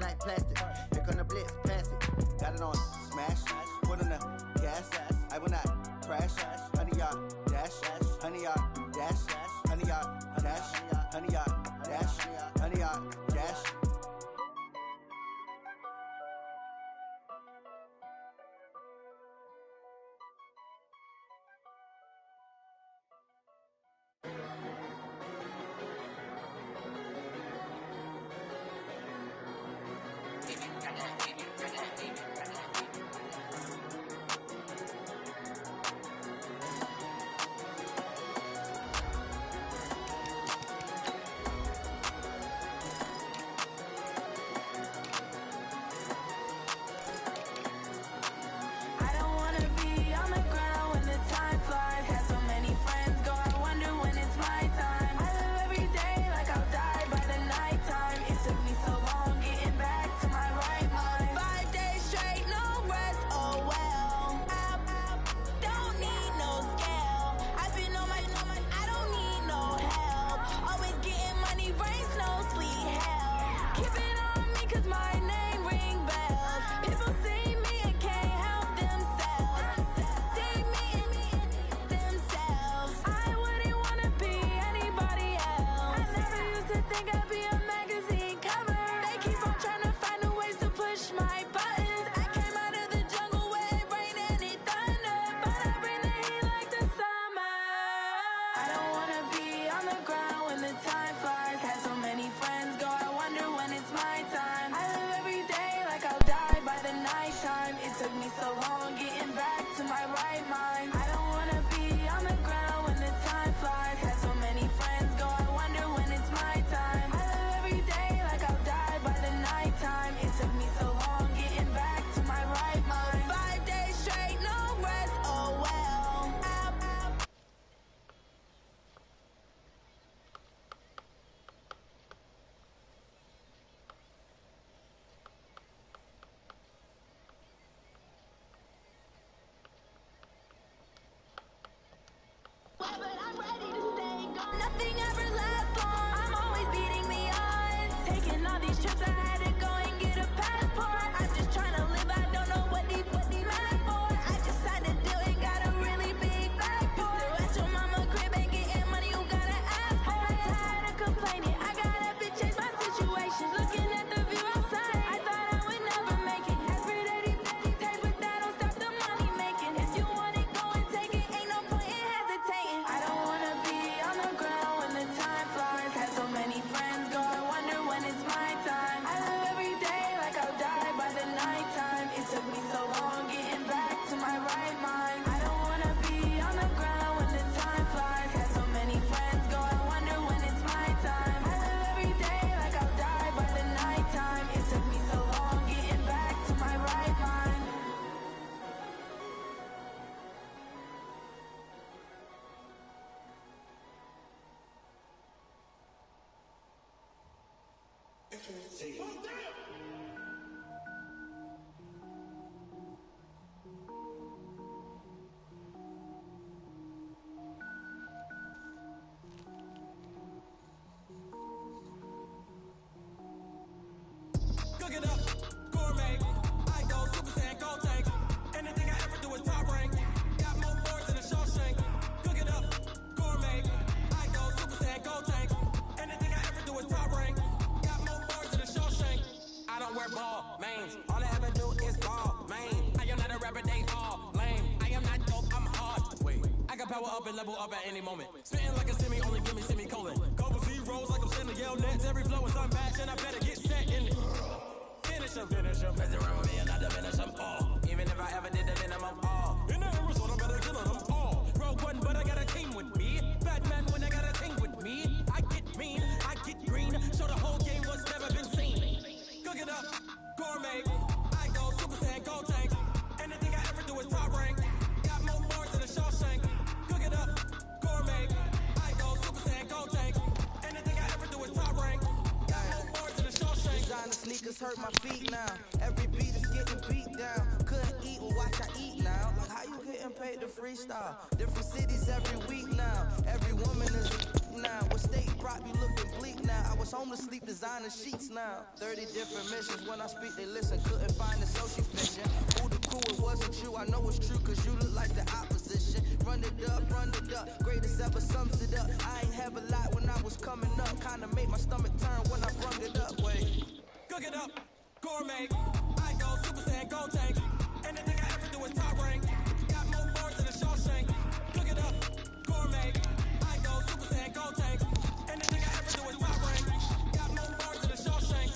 night plastic. Here come the blitz, pass it. Got it on smash, put on the gas. I will not crash. Honey yard dash, honey yard dash, honey yard dash, honey yard dash, honey yard dash. Cook it up, gourmet. I go Super Saiyan, gold tank. Anything I ever do is top rank. Got more boards than a Shawshank. Cook it up, gourmet. I go Super Saiyan, gold tank. Anything I ever do is top rank. Got more boards than a Shawshank. I don't wear ball mains. All I ever do is ball main. I am not a rapper, they all lame. I am not dope, I'm hard. Wait, I can power up and level up at any moment. Spitting like a semi, only give me semicolon. Couple zeros like I'm sending yell nets. Every flow is unmatched and I better get set in it. Finish him. Mess around with me and I diminish them all. Even if I ever did the minimum all. In the Arizona, I better kill them all. Rogue One, but I got a team with me. Batman when I got a team with me. I get mean, I get green. Show the whole game what's never been seen. Cook it up, gourmet. I go Super Saiyan, gold tank. Anything I ever do is top rank. Got more bars than a Shawshank. Cook it up, gourmet. I go Super Saiyan, gold tank. Anything I ever do is top rank. Got more bars than a Shawshank. Designer sneakers hurt my feet now. Every beat is getting beat down. Couldn't eat, well watch I eat now. Like how you getting paid to freestyle? Different cities every week now. Every woman is now. What state brought me looking bleak now. I was home to sleep, designing sheets now. 30 different missions. When I speak, they listen. Couldn't find the social fiction. Who the crew, it wasn't true. I know it's true, cause you look like the opposition. Run it up, greatest ever sums it up. I ain't have a lot when I was coming up. Kinda made my stomach turn when I brung it up. Wait. Cook it up, gourmet. I go Super Saiyan, go tank. Anything I ever do is top rank. Got more bars than a Shawshank. Cook it up, gourmet. I go Super Saiyan, go tank. Anything I ever do is top rank. Got more bars than a Shawshank.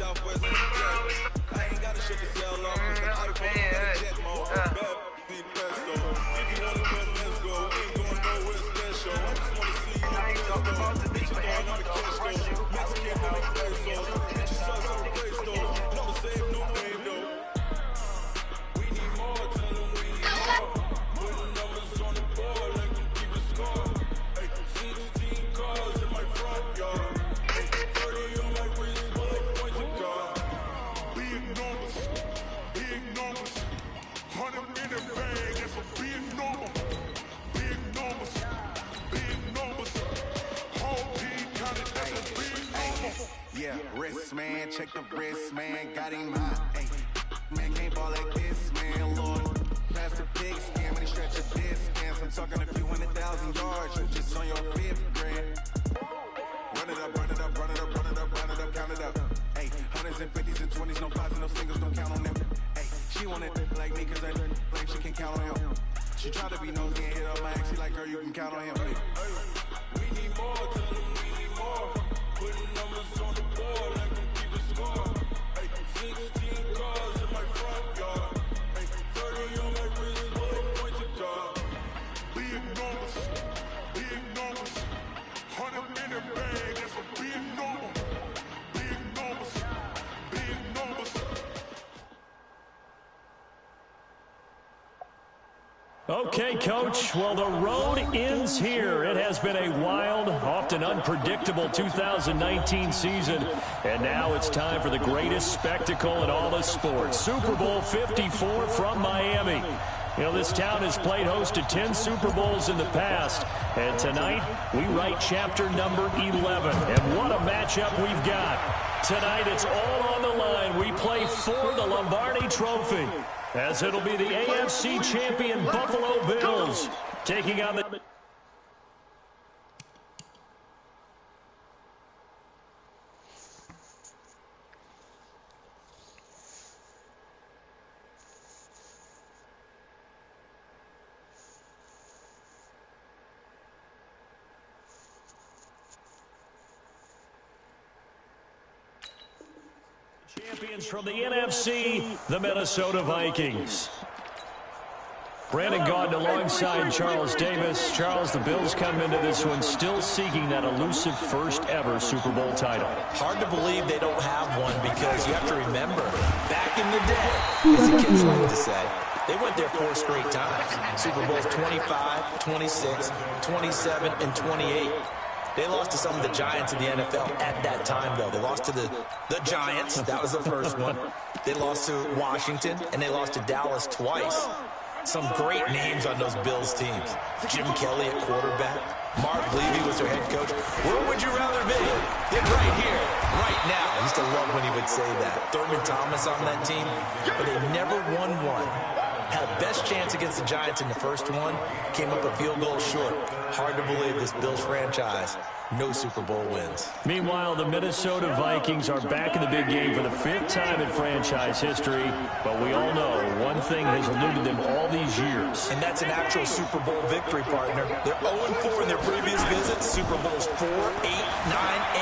Southwest, I ain't gotta shut the cell off, cause the iPhone got a jet mode. Bad beat presto. If you wanna go, let's go. We ain't going nowhere special. I just wanna see you in the presto. Bitches throwing on the cash though. Mexican in the pesos. Bitches sauce on the pesto. Never save no pain though. We need more, tell them we need more. Putting numbers on the board like them people score. Hey, 16 cars in my front yard. 30 on my wrist. Big numbers, 100 in the bag, that's a big number. Big numbers, whole team counted, that's a big number. Yeah, wrist man, check the wrist man, got him hot. Ay, man can't ball like this, man, Lord. Pass the pig skin when he stretch a distance. I'm talking a few 100,000 yards, you just on your 5th grade. Run it up, run it up, run it up, run it up, run it up, count it up. Ay, hundreds and 50s and 20s, no 5s and no singles, don't count on them. Ay, she want it like me, cause I like she can count on him. She try to be nosy and hit up my ex, she like, girl, you can count on him. Hey, we need more, tell them we need more. Putting numbers on the board like them people score. Hey, 16 cars in my front yard. Hey, 30 on my wrist, bullet pointed guard. Big numbers, 100 in the bag, that's a big number. Big numbers. Okay, Coach. Well, the road ends here. It has been a wild, often unpredictable 2019 season. And now it's time for the greatest spectacle in all of sports. Super Bowl 54 from Miami. You know, this town has played host to 10 Super Bowls in the past. And tonight, we write chapter number 11. And what a matchup we've got. Tonight, it's all on the line. We play for the Lombardi Trophy, as it'll be the AFC champion Buffalo Bills taking on the... champions from the NFC, the Minnesota Vikings. Brandon Gaudin alongside Charles Davis. Charles, the Bills come into this one still seeking that elusive first ever Super Bowl title. Hard to believe they don't have one, because you have to remember, back in the day, as the kids like to say, they went there 4 straight times. Super Bowls 25, 26, 27, and 28. They lost to some of the giants in the NFL at that time, though. They lost to the Giants. That was the first one. They lost to Washington, and they lost to Dallas twice. Some great names on those Bills teams. Jim Kelly at quarterback. Mark Levy was their head coach. Where would you rather be? Than right here, right now. I used to love when he would say that. Thurman Thomas on that team, but they never won one. Had a best chance against the Giants in the first one. Came up a field goal short. Hard to believe this Bills franchise. No Super Bowl wins. Meanwhile, the Minnesota Vikings are back in the big game for the 5th time in franchise history. But we all know one thing has eluded them all these years. And that's an actual Super Bowl victory, partner. They're 0-4 in their previous visits. Super Bowls 4, 8, 9,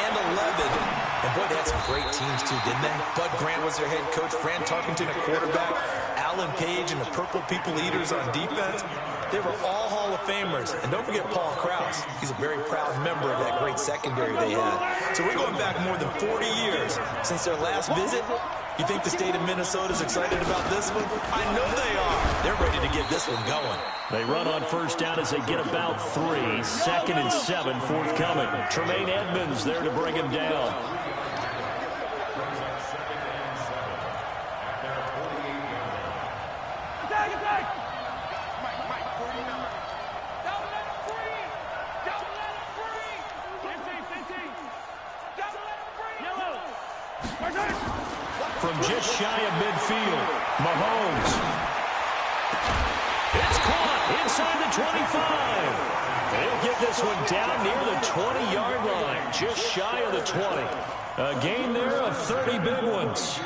and 11. And boy, they had some great teams too, didn't they? Bud Grant was their head coach, Fran Tarkenton a quarterback, Alan Page and the Purple People Eaters on defense. They were all Hall of Famers. And don't forget Paul Krause. He's a very proud member of that great secondary they had. So we're going back more than 40 years since their last visit. You think the state of Minnesota is excited about this one? I know they are. They're ready to get this one going. They run on first down as they get about 3. 2nd and 7 forthcoming. Tremaine Edmonds there to bring him down. From just shy of midfield, Mahomes. It's caught inside the 25. They'll get this one down near the 20-yard line, just shy of the 20. A gain there of 30 big ones.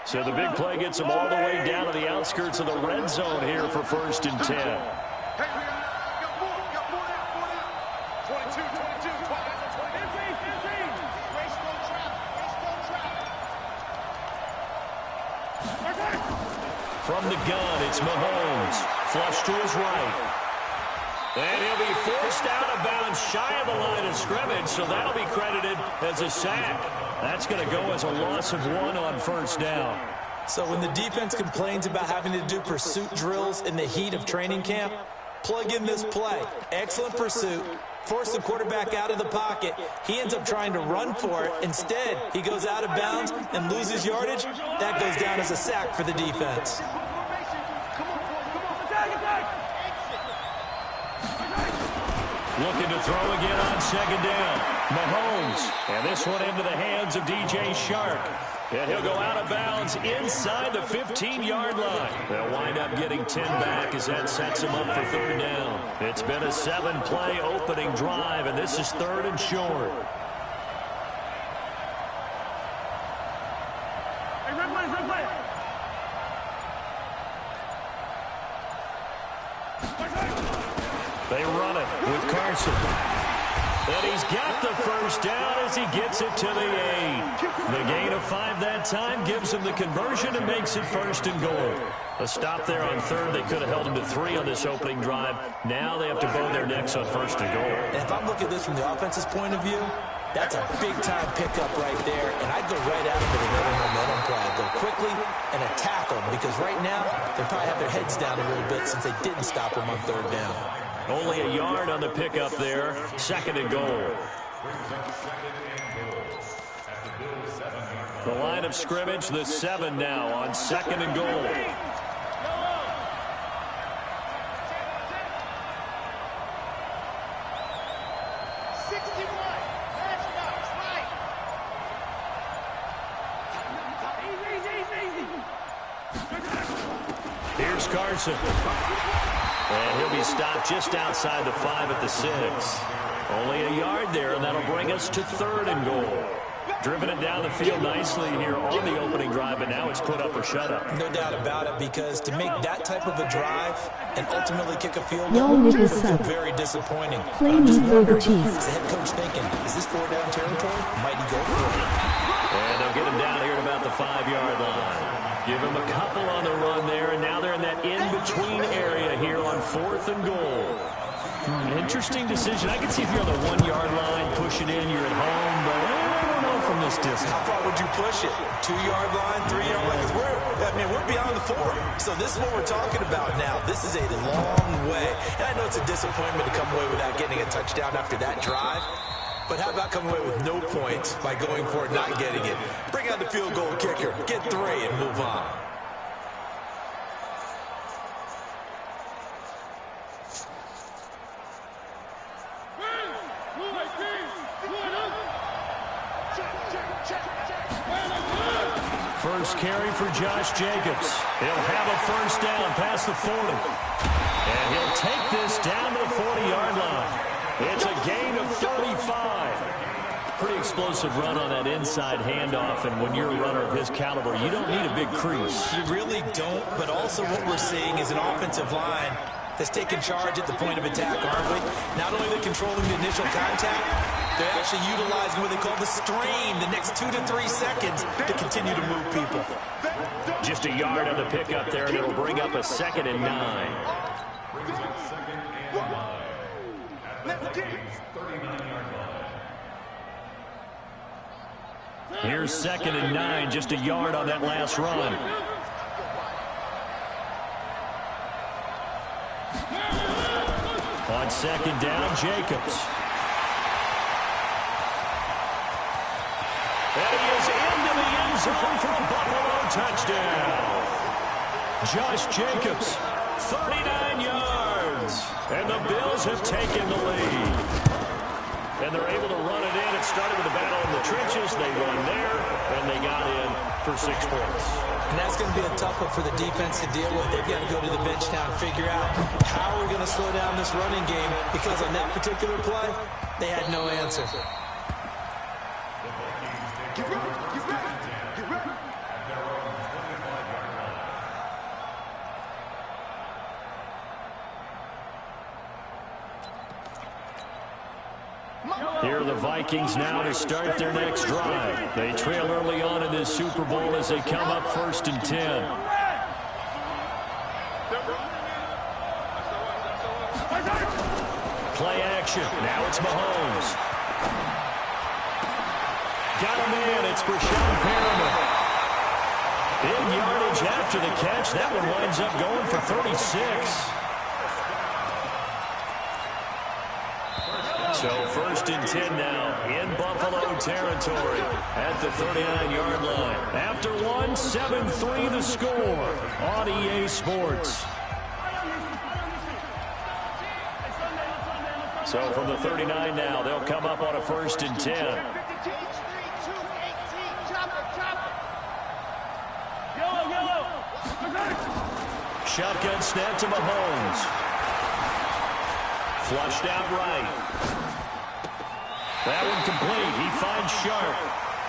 So the big play gets them all the way down to the outskirts of the red zone here for 1st and 10. From the gun, it's Mahomes. Flush to his right. And he'll be forced out of bounds shy of the line of scrimmage, so that'll be credited as a sack. That's going to go as a loss of 1 on 1st down. So when the defense complains about having to do pursuit drills in the heat of training camp, plug in this play. Excellent pursuit. Force the quarterback out of the pocket. He ends up trying to run for it. Instead, he goes out of bounds and loses yardage. That goes down as a sack for the defense. Looking to throw again on 2nd down. Mahomes. And this one into the hands of DJ Shark. And he'll go out of bounds inside the 15-yard line. They'll wind up getting 10 back as that sets them up for 3rd down. It's been a 7-play opening drive, and this is 3rd and short. They run it with Carson. And he's got the 1st down as he gets it to the 8. The gain of 5 that time gives him the conversion and makes it 1st and goal. A stop there on 3rd. They could have held him to 3 on this opening drive. Now they have to bone their necks on 1st and goal. And if I'm looking at this from the offense's point of view, that's a big-time pickup right there. And I'd go right at him with another momentum play. I'd go quickly and attack them because right now they probably have their heads down a little bit since they didn't stop him on 3rd down. Only a yard on the pickup there. 2nd and goal. The line of scrimmage, the 7 now on 2nd and goal. Here's Carson. And he'll be stopped just outside the 5 at the 6. Only a yard there, and that'll bring us to 3rd and goal. Driven it down the field nicely here on the opening drive, but now it's put up or shut up. No doubt about it, because to make that type of a drive and ultimately kick a field goal is very disappointing. I'm just wondering, is the head coach thinking, is this 4-down territory? Might he go for it? And they'll get him down here at about the 5-yard line. Give him a couple on the run there, and now they're in that in-between area here on 4th and goal. Interesting decision. I can see if you're on the 1-yard line, push it in, you're at home, but I don't know from this distance. How far would you push it? 2-yard line, 3-yard line? Because we're beyond the 4. So this is what we're talking about now. This is a long way. And I know it's a disappointment to come away without getting a touchdown after that drive. But how about coming away with no points by going for it, not getting it? Bring out the field goal kicker, get 3, and move on. First carry for Josh Jacobs. He'll have a 1st down past the 40. And he'll take this down to the 40-yard line. It's a gain of 35. Pretty explosive run on that inside handoff, and when you're a runner of his caliber, you don't need a big crease. You really don't, but also what we're seeing is an offensive line that's taking charge at the point of attack, aren't we? Not only are they controlling the initial contact, they're actually utilizing what they call the strain, the next 2 to 3 seconds, to continue to move people. Just a yard on the pickup there, and it'll bring up a 2nd and 9. Here's 2nd and 9, just a yard on that last run. On 2nd down, Jacobs. And he is into the end zone for a Buffalo touchdown. Josh Jacobs, 39 yards. And the Bills have taken the lead. And they're able to run it in. It started with a battle in the trenches. They run there, and they got in for 6 points. And that's going to be a tough one for the defense to deal with. They've got to go to the bench now and figure out how we're going to slow down this running game, because on that particular play, they had no answer. Get ready, get ready, get ready. Here are the Vikings now to start their next drive. They trail early on in this Super Bowl as they come up 1st and 10. Play action. Now it's Mahomes. Got him in. It's Brashad Perriman. Big yardage after the catch. That one winds up going for 36. So 1st and 10 now in Buffalo territory at the 39-yard line. After one, 7-3 the score on EA Sports. So from the 39 now, they'll come up on a 1st and 10. Shotgun snap to Mahomes. Flushed out right. That one complete. He finds Sharp.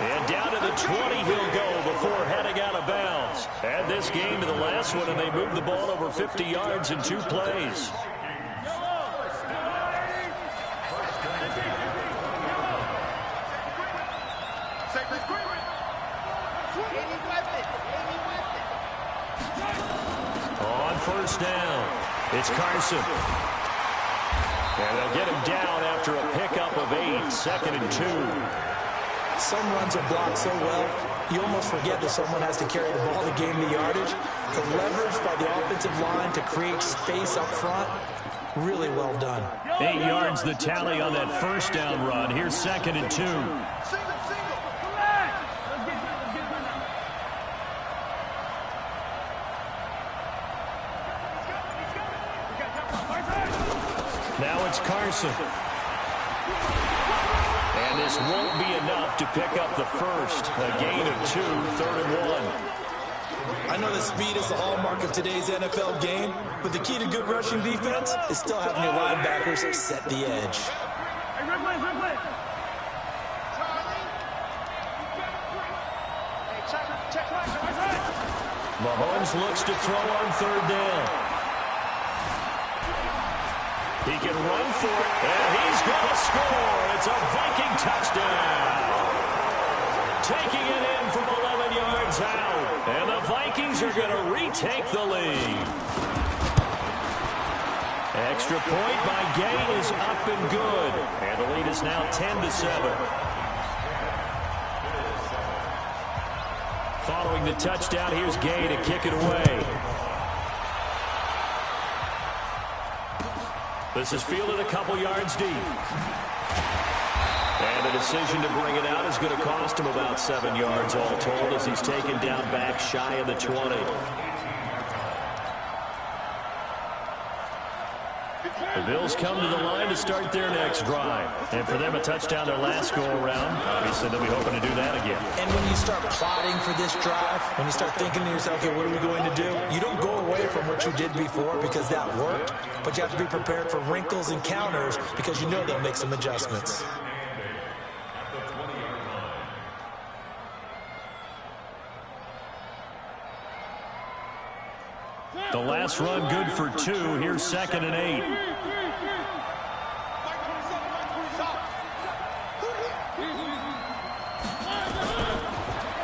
And down to the 20 he'll go before heading out of bounds. Add this game to the last one, and they moved the ball over 50 yards in 2 plays. On 1st down, it's Carson. And they'll get him down after a pickup of 8, 2nd and 2. Some runs are blocked so well, you almost forget that someone has to carry the ball to gain the yardage. The leverage by the offensive line to create space up front, really well done. 8 yards the tally on that 1st down run. Here's 2nd and 2. Now it's Carson. And this won't be enough to pick up the first. A gain of 2, 3rd and 1. I know that speed is the hallmark of today's NFL game, but the key to good rushing defense is still having your linebackers set the edge. Mahomes looks to throw on 3rd down. He can run for it, and he's going to score. It's a Viking touchdown. Taking it in from 11 yards out, and the Vikings are going to retake the lead. Extra point by Gay is up and good, and the lead is now 10-7. Following the touchdown, here's Gay to kick it away. This is fielded a couple yards deep. And the decision to bring it out is going to cost him about 7 yards all told as he's taken down back shy of the 20. The Bills come to the line to start their next drive. And for them, a touchdown their last go-around. Obviously, they'll be hoping to do that again. And when you start plotting for this drive, when you start thinking to yourself, okay, what are we going to do? You don't go away from what you did before because that worked, but you have to be prepared for wrinkles and counters because you know they'll make some adjustments. The last run good for 2. Here's 2nd and 8.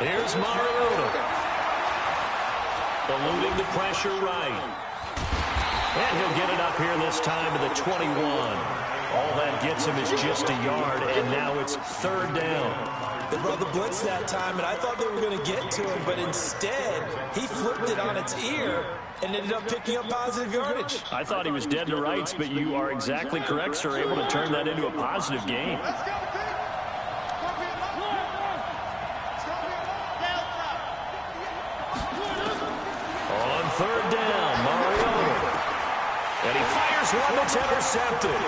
Here's Mariota. Eluding the pressure right. And he'll get it up here this time to the 21. All that gets him is just a yard, and now it's 3rd down. They brought the blitz that time, and I thought they were going to get to him, but instead, he flipped it on its ear and ended up picking up positive yardage. I thought he was dead to rights, but you are exactly correct, sir. Able to turn that into a positive gain. On 3rd down, Mariota. And he fires one that's intercepted.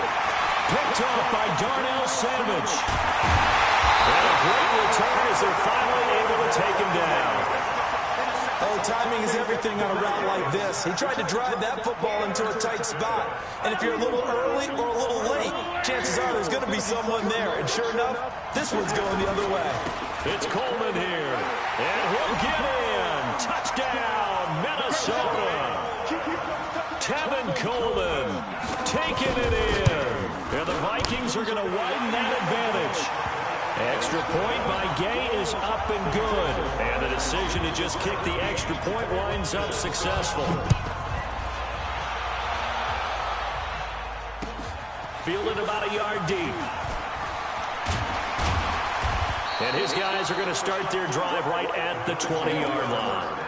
Picked off by Darnell Savage. And a great return as they're finally able to take him down. Oh, timing is everything on a route like this. He tried to drive that football into a tight spot. And if you're a little early or a little late, chances are there's going to be someone there. And sure enough, this one's going the other way. It's Coleman here. And he'll get in. Touchdown, Minnesota. Tevin Coleman taking it in. And the Vikings are going to widen that advantage. Extra point by Gay is up and good. And the decision to just kick the extra point winds up successful. Fielded about a yard deep. And his guys are going to start their drive right at the 20-yard line.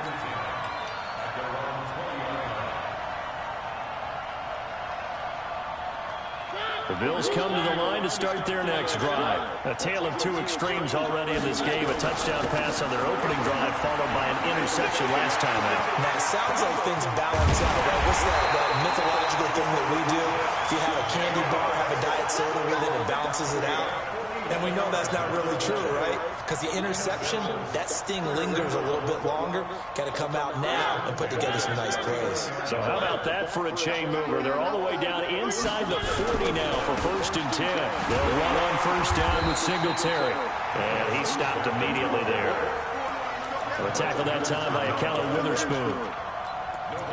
The Bills come to the line to start their next drive. A tale of 2 extremes already in this game. A touchdown pass on their opening drive followed by an interception last time out. Now, it sounds like things balance out, right? What's that mythological thing that we do? If you have a candy bar, have a diet soda with it, it balances it out. And we know that's not really true, right? Because the interception, that sting lingers a little bit longer. Got to come out now and put together some nice plays. So how about that for a chain mover? They're all the way down inside the 40 now for 1st and 10. They'll run on 1st down with Singletary. And he stopped immediately there. A tackle that time by a Callum Witherspoon.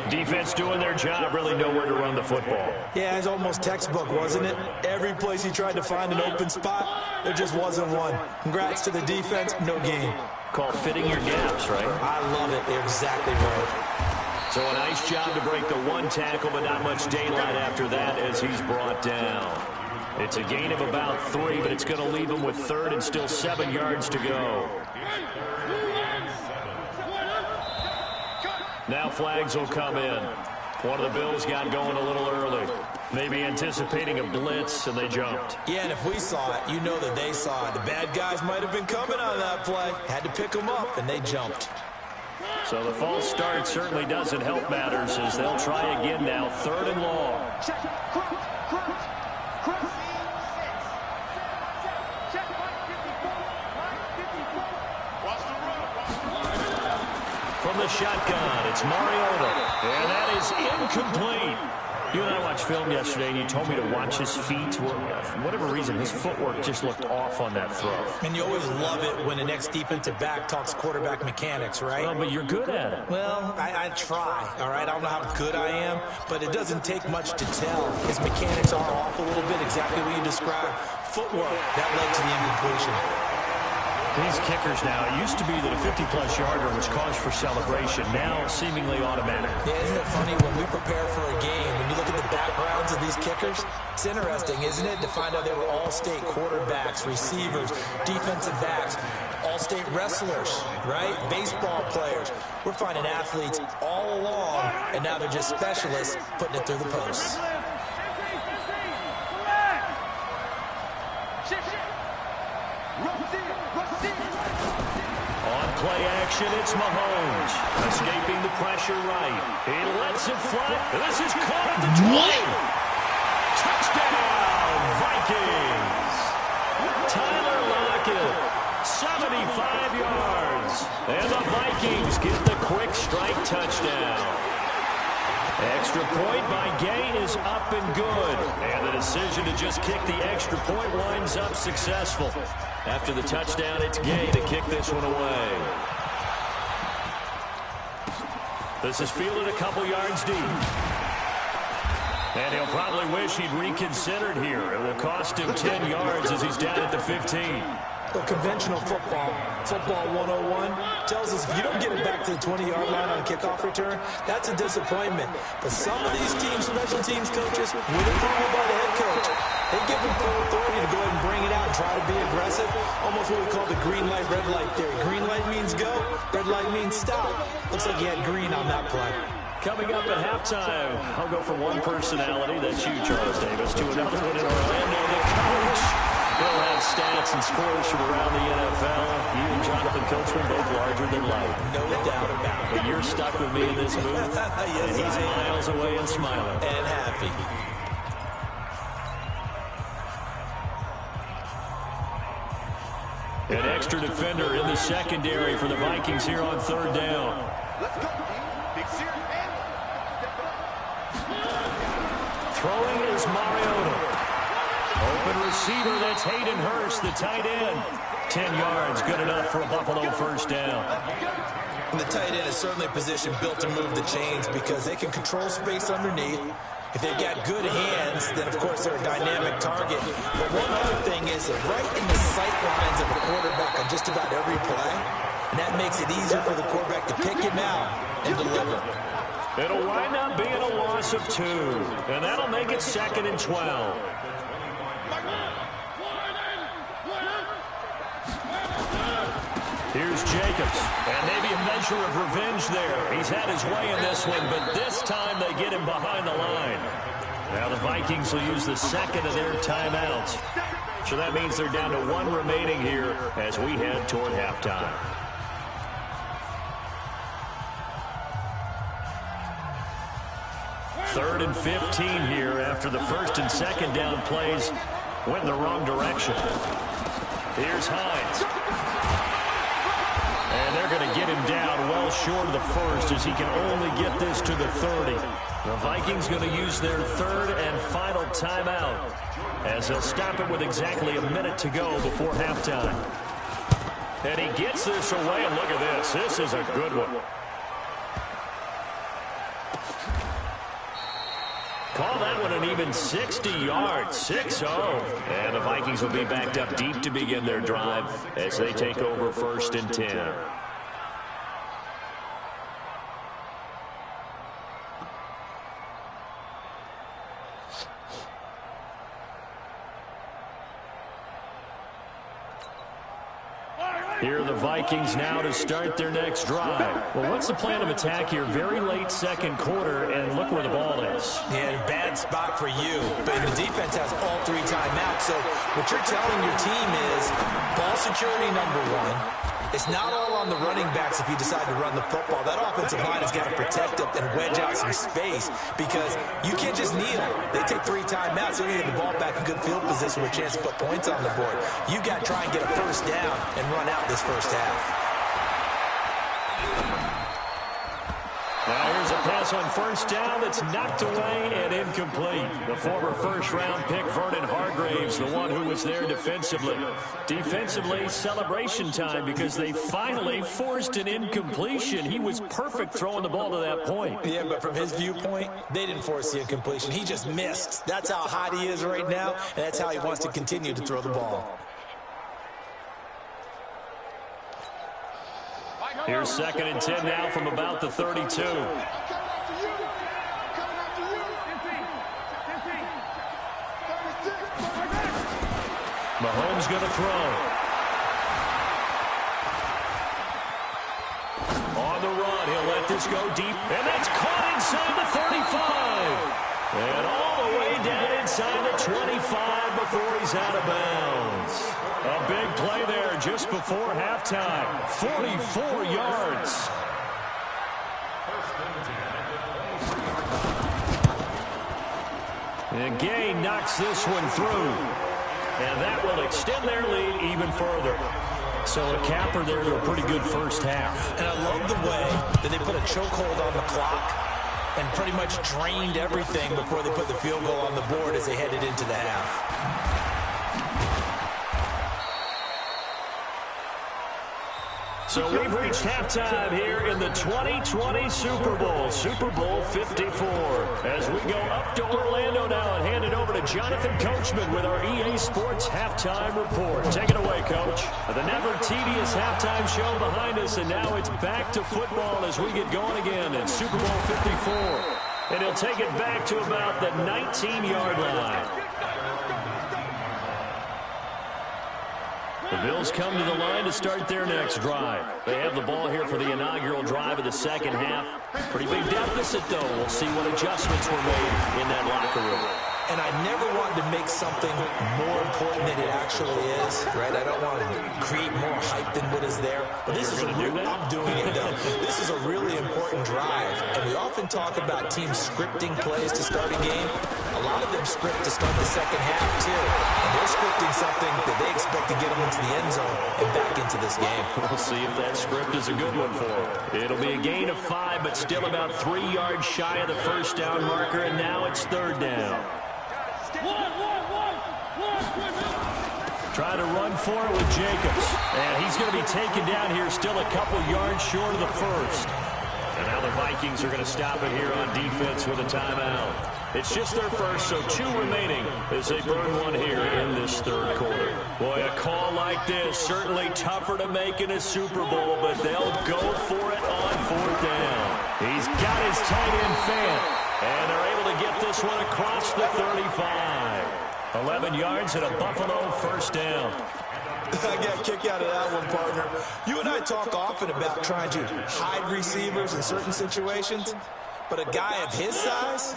Defense doing their job, really nowhere to run the football. Yeah, it's almost textbook, wasn't it? Every place he tried to find an open spot, there just wasn't one. Congrats to the defense, no gain. Called fitting your gaps, right? I love it. They're exactly right. So a nice job to break the 1 tackle, but not much daylight after that as he's brought down. It's a gain of about 3, but it's going to leave him with 3rd and still 7 yards to go. Now flags will come in. One of the Bills got going a little early. Maybe anticipating a blitz, and they jumped. Yeah, and if we saw it, you know that they saw it. The bad guys might have been coming on that play. Had to pick them up, and they jumped. So the false start certainly doesn't help matters as they'll try again now. 3rd and long. From the shotgun, it's Mariota, and that is incomplete. You and I watched film yesterday, and you told me to watch his feet. For whatever reason, his footwork just looked off on that throw. And you always love it when an ex-defensive back talks quarterback mechanics, right? Well, but you're good at it. Well, I try, all right? I don't know how good I am, but it doesn't take much to tell. His mechanics are off a little bit, exactly what you described. Footwork, that led to the incompletion. These kickers now, it used to be that a 50-plus yarder was cause for celebration. Now, seemingly automatic. Yeah, isn't it funny when we prepare for a game, when you look at the backgrounds of these kickers, it's interesting, isn't it, to find out they were all-state quarterbacks, receivers, defensive backs, all-state wrestlers, right? Baseball players. We're finding athletes all along, and now they're just specialists putting it through the posts. On play action, it's Mahomes. Escaping the pressure right. He lets it fly. This is caught at the 20. Touchdown, Vikings. Tyler Lockett, 75 yards. And the Vikings get the quick strike touchdown. Extra point by Gay is up and good. And the decision to just kick the extra point winds up successful. After the touchdown, it's Gay to kick this one away. This is fielded a couple yards deep. And he'll probably wish he'd reconsidered here. It will cost him 10 yards as he's down at the 15. Well, conventional football 101, tells us if you don't get it back to the 20-yard line on a kickoff return, that's a disappointment. But some of these teams, special teams coaches, with approval by the head coach, they give them full authority to go ahead and bring it out and try to be aggressive. Almost what we call the green light, red light theory. Green light means go, red light means stop. Looks like he had green on that play. Coming up at halftime, I'll go from one personality, that's you, Charles Davis, to another one in Orlando, the coach. He'll have stats and scores from around the NFL. You and Jonathan Coachman both larger than life. No doubt about it. But you're stuck with me in this booth. Yes, and he's miles away and smiling. And happy. An extra defender in the secondary for the Vikings here on third down. Let's go. Throwing is Mariota. Open receiver, that's Hayden Hurst, the tight end. 10 yards, good enough for a Buffalo first down. And the tight end is certainly a position built to move the chains because they can control space underneath. If they've got good hands, then of course they're a dynamic target. But one other thing is that right in the sight lines of a quarterback on just about every play, and that makes it easier for the quarterback to pick him out and deliver. It'll wind up being a loss of 2, and that'll make it 2nd and 12. Here's Jacobs, and maybe a measure of revenge there. He's had his way in this one, but this time they get him behind the line. Now the Vikings will use the second of their timeouts. So that means they're down to 1 remaining here as we head toward halftime. Third and 15 here after the first and second down plays went in the wrong direction. Here's Hines. And they're going to get him down well short of the first as he can only get this to the 30. The Vikings going to use their third and final timeout as they'll stop it with exactly a minute to go before halftime. And he gets this away, and look at this. This is a good one. Call that one an even 60 yards, 6-0. And the Vikings will be backed up deep to begin their drive as they take over 1st and 10. Here are the Vikings now to start their next drive. Well, what's the plan of attack here? Very late second quarter, and look where the ball is. Yeah, bad spot for you. But the defense has all 3 timeouts. So what you're telling your team is ball security #1. It's not all on the running backs if you decide to run the football. That offensive line has got to protect it and wedge out some space because you can't just kneel. They take 3 timeouts. They're going to get the ball back in good field position with a chance to put points on the board. You got to try and get a first down and run out this first half. Now here's a pass on first down that's knocked away and incomplete. The former first-round pick, Vernon Hargraves, the one who was there defensively. Defensively, celebration time because they finally forced an incompletion. He was perfect throwing the ball to that point. Yeah, but from his viewpoint, they didn't force the incompletion. He just missed. That's how hot he is right now, and that's how he wants to continue to throw the ball. Here's 2nd and 10 now from about the 32. Mahomes going to throw. On the run, he'll let this go deep, and that's caught inside the 35. And all the way down inside the 25 before he's out of bounds. A big play there just before halftime. 44 yards. And Gay knocks this one through. And that will extend their lead even further. So a capper there to a pretty good first half. And I love the way that they put a chokehold on the clock and pretty much drained everything before they put the field goal on the board as they headed into the half. So we've reached halftime here in the 2020 Super Bowl, Super Bowl 54. As we go up to Orlando now and hand it over to Jonathan Coachman with our EA Sports Halftime Report. Take it away, Coach. The never tedious halftime show behind us, and now it's back to football as we get going again in Super Bowl 54. And he'll take it back to about the 19-yard line. The Bills come to the line to start their next drive. They have the ball here for the inaugural drive of the second half. Pretty big deficit, though. We'll see what adjustments were made in that locker room. And I never wanted to make something more important than it actually is, right? I don't want to create more hype than what is there. But this is I'm doing it, though. This is a really important drive. And we often talk about teams scripting plays to start a game. A lot of them script to start the second half, too. And they're scripting something that they expect to get them into the end zone and back into this game. We'll see if that script is a good one for them. It'll be a gain of 5, but still about 3 yards shy of the first down marker, and now it's third down. Try to run for it with Jacobs. And he's going to be taken down here still a couple yards short of the first. And now the Vikings are going to stop it here on defense with a timeout. It's just their first, so 2 remaining as they burn one here in this third quarter. Boy, a call like this, certainly tougher to make in a Super Bowl, but they'll go for it on fourth down. He's got his tight end fan, and they're able to get this one across the 35. 11 yards and a Buffalo first down. I got a kick out of that one, partner. You and I talk often about trying to hide receivers in certain situations, but a guy of his size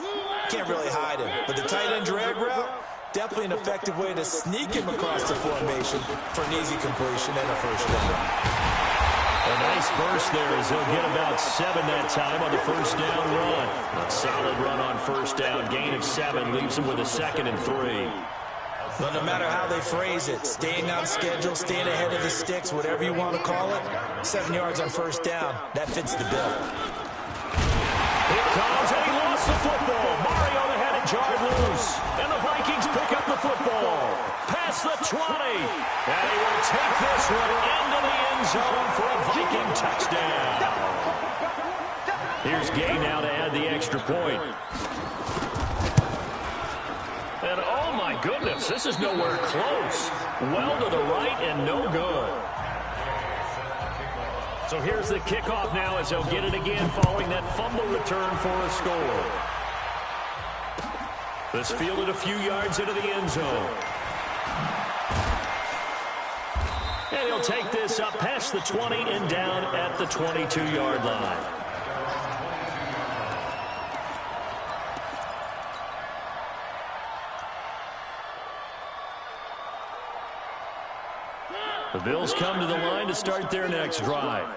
can't really hide him. But the tight end drag route, definitely an effective way to sneak him across the formation for an easy completion and a first down. A nice burst there as he'll get about 7 that time on the first down run. A solid run on first down. Gain of 7 leaves him with a 2nd and 3. But no matter how they phrase it, staying on schedule, staying ahead of the sticks, whatever you want to call it, 7 yards on first down, that fits the bill. Here comes, and he lost the football. Mariota had it jarred loose, and the Vikings pick up the football. Past the 20, and he will take this one into the end zone for a Viking touchdown. Here's Gay now to add the extra point. And oh my goodness, this is nowhere close. Well to the right and no good. So here's the kickoff now as they'll get it again following that fumble return for a score. This fielded a few yards into the end zone. And he'll take this up past the 20 and down at the 22-yard line. The Bills come to the line to start their next drive.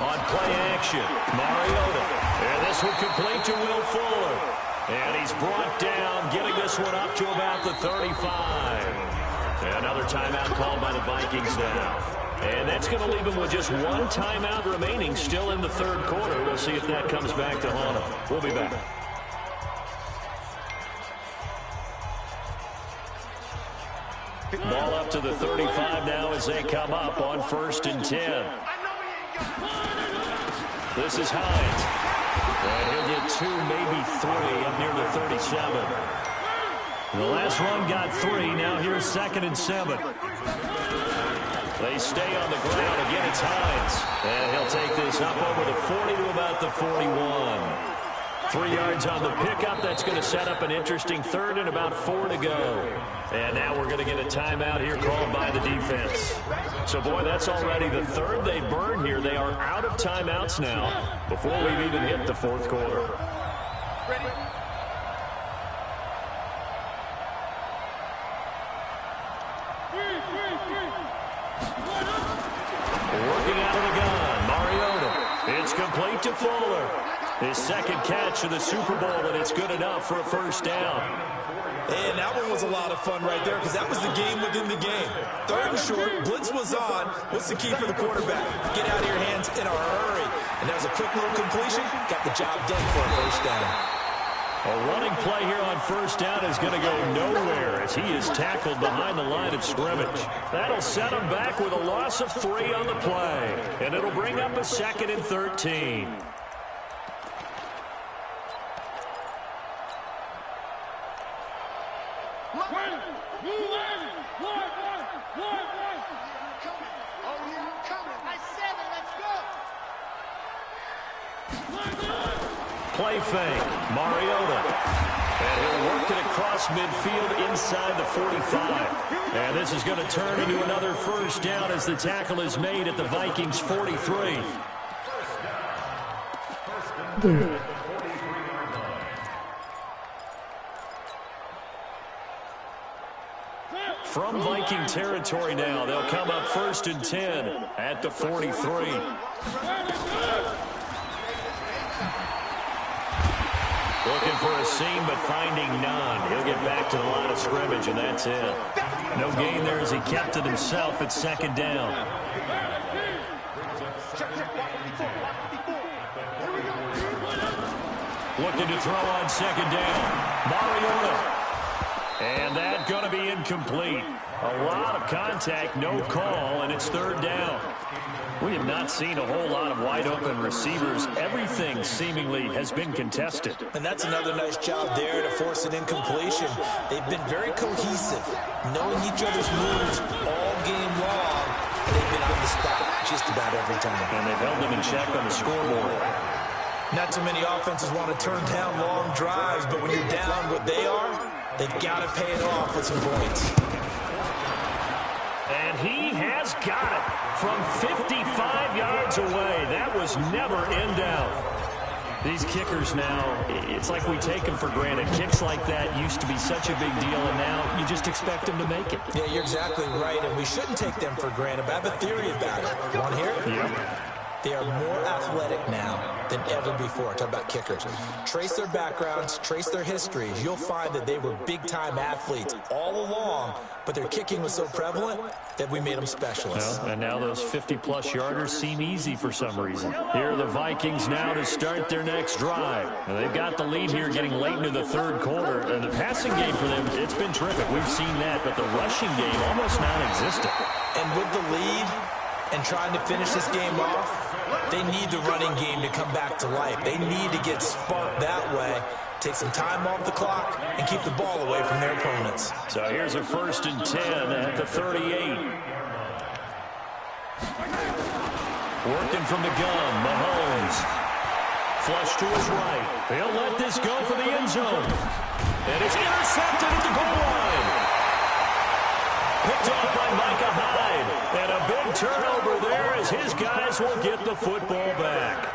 On play action, Mariota. And this one complete to Will Fuller. And he's brought down, getting this one up to about the 35. And another timeout called by the Vikings now. And that's going to leave him with just 1 timeout remaining still in the third quarter. We'll see if that comes back to haunt him. We'll be back. Ball up to the 35 now as they come up on 1st and 10. This is Hines. And he'll get 2, maybe 3 up near the 37. The last run got 3. Now here's 2nd and 7. They stay on the ground. Again, it's Hines. And he'll take this up over the 40 to about the 41. 3 yards on the pickup. That's going to set up an interesting third and about 4 to go. And now we're going to get a timeout here called by the defense. So, boy, that's already the third they burn here. They are out of timeouts now before we've even hit the fourth quarter. Ready? Working out of the gun, Mariota. It's complete to Fuller. His 2nd catch of the Super Bowl, and it's good enough for a first down. And that one was a lot of fun right there because that was the game within the game. 3rd and short, blitz was on. What's the key for the quarterback? Get out of your hands in a hurry. And that was a quick little completion. Got the job done for a first down. A running play here on first down is going to go nowhere as he is tackled behind the line of scrimmage. That'll set him back with a loss of 3 on the play. And it'll bring up a 2nd and 13. Play fake, Mariota. And he'll work it across midfield inside the 45. And this is going to turn into another first down as the tackle is made at the Vikings' 43. From Viking territory now, they'll come up 1st and 10 at the 43. Looking for a seam, but finding none. He'll get back to the line of scrimmage, and that's it. No gain there as he kept it himself at 2nd down. Looking to throw on 2nd down. Mariota. And that's going to be incomplete. A lot of contact, no call, and it's 3rd down. We have not seen a whole lot of wide-open receivers. Everything seemingly has been contested. And that's another nice job there to force an incompletion. They've been very cohesive, knowing each other's moves all game long. They've been on the spot just about every time. And they've held them in check on the scoreboard. Not too many offenses want to turn down long drives, but when you're down what they are, they've got to pay it off with some points. And he has got it from 55 yards away. That was never in doubt. These kickers now, it's like we take them for granted. Kicks like that used to be such a big deal, and now you just expect them to make it. Yeah, you're exactly right, and we shouldn't take them for granted, but I have a theory about it. You want to hear it? Yeah. They are more athletic now than ever before. Talk about kickers. Trace their backgrounds, trace their histories. You'll find that they were big-time athletes all along, but their kicking was so prevalent that we made them specialists. Well, and now those 50-plus yarders seem easy for some reason. Here are the Vikings now to start their next drive. Now, they've got the lead here getting late into the 3rd quarter. And the passing game for them, it's been terrific. We've seen that, but the rushing game almost non-existent. And with the lead and trying to finish this game off, they need the running game to come back to life. They need to get sparked that way, take some time off the clock, and keep the ball away from their opponents. So here's a 1st and 10 at the 38. Working from the gun, Mahomes. Flush to his right. He'll let this go for the end zone. And it's intercepted at the goal line. Picked off by Micah Hyde. And a big turnover there as his guys will get the football back.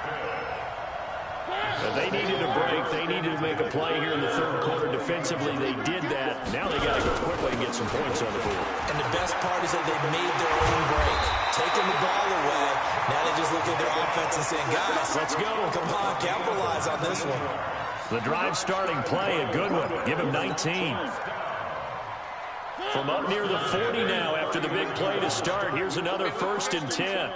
But they needed a break. They needed to make a play here in the 3rd quarter. Defensively, they did that. Now they got to go quickly and get some points on the board. And the best part is that they made their own break, taking the ball away. Now they just look at their offense and saying, guys, let's go. Come on, capitalize on this one. The drive starting play, a good one. Give him 19. From up near the 40 now after the big play to start. Here's another 1st and 10.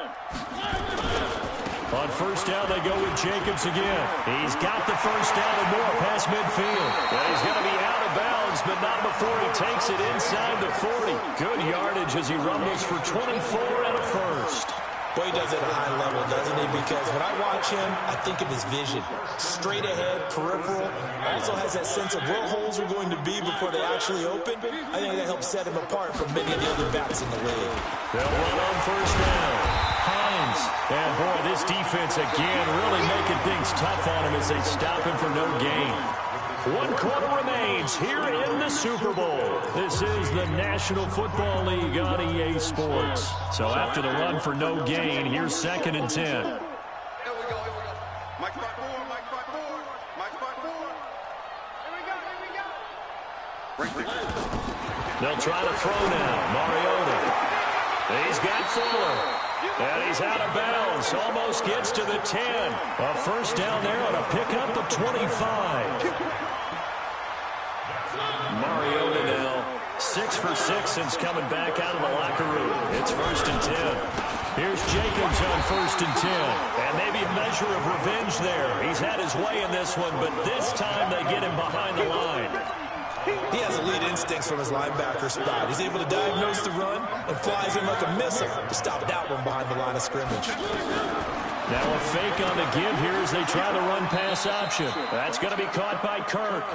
On first down, they go with Jacobs again. He's got the first down and more past midfield. Well, he's going to be out of bounds, but not before he takes it inside the 40. Good yardage as he rumbles for 24 and a first. Boy, he does it at a high level, doesn't he? Because when I watch him, I think of his vision. Straight ahead, peripheral. Also has that sense of where holes are going to be before they actually open. I think that helps set him apart from many of the other backs in the league. They'll run on first down. Hines. And, boy, this defense, again, really making things tough on him as they stop him for no gain. 1 quarter remains here in the Super Bowl. This is the National Football League on EA Sports. So after the run for no gain, here's 2nd and 10. Here we go. Mike 5-4, Mike 5-4, Mike 5-4. Here we go. They'll try to throw now. Mariota. He's got Fuller. And he's out of bounds. Almost gets to the 10. A first down there on a pickup of 25. Mariota now 6 for for 6 since coming back out of the locker room. It's 1st and 10. Here's Jacobs on 1st and 10. And maybe a measure of revenge there. He's had his way in this one, but this time they get him behind the line. He has elite instincts from his linebacker spot. He's able to diagnose the run and flies in like a missile to stop that one behind the line of scrimmage. Now a fake on the give here as they try the run-pass option. That's going to be caught by Kirk.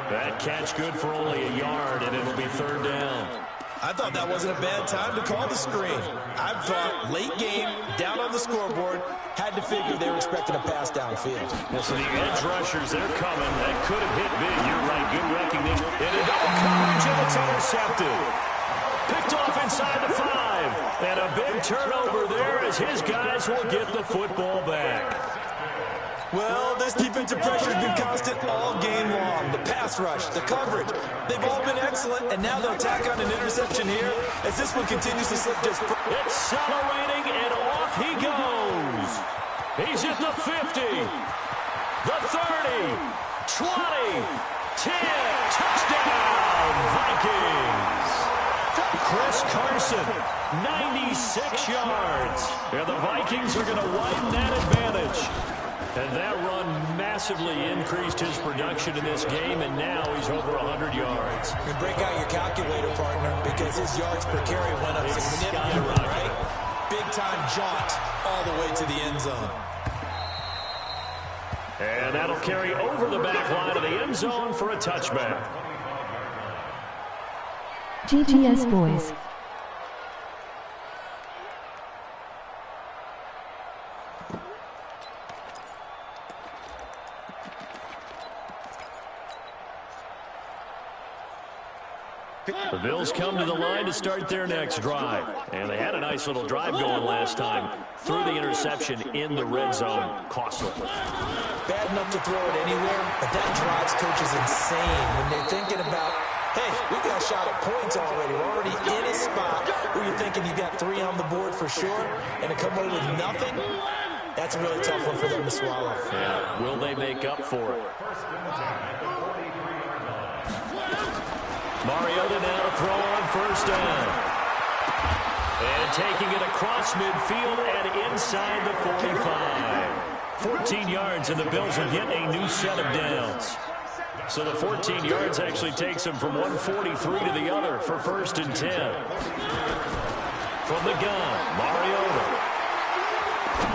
That catch good for only a yard, and it'll be 3rd down. I thought that wasn't a bad time to call the screen. I thought late game, down on the scoreboard, had to figure they were expecting a pass downfield. Well, so the edge rushers, they're coming. That could have hit big. You're right, good recognition. Into double coverage, and it's intercepted. Picked off inside the 5. And a big turnover there as his guys will get the football back. Well, this defensive pressure has been constant all game long. The pass rush, the coverage, they've all been excellent, and now they'll tack on an interception here as this one continues to slip just... Accelerating, and off he goes. He's at the 50, the 30, 20, 10, touchdown, Vikings. Chris Carson, 96 yards. And the Vikings are going to widen that advantage. And that run massively increased his production in this game, and now he's over 100 yards. You break out your calculator, partner, because his yards per carry went up significantly, right? Big-time jaunt all the way to the end zone. And that'll carry over the back line of the end zone for a touchback. GGS boys. The Bills come to the line to start their next drive. And they had a nice little drive going last time. Threw the interception in the red zone. Costly. Bad enough to throw it anywhere, but that drives coaches insane when they're thinking about, hey, we got a shot at points already. We're already in a spot where you're thinking you got 3 on the board for sure, and to come away with nothing, that's a really tough one for them to swallow. Yeah, will they make up for it? Mariota now to throw on 1st down. And taking it across midfield and inside the 45. 14 yards, and the Bills will get a new set of downs. So the 14 yards actually takes them from 143 to the other for 1st and 10. From the gun, Mariota.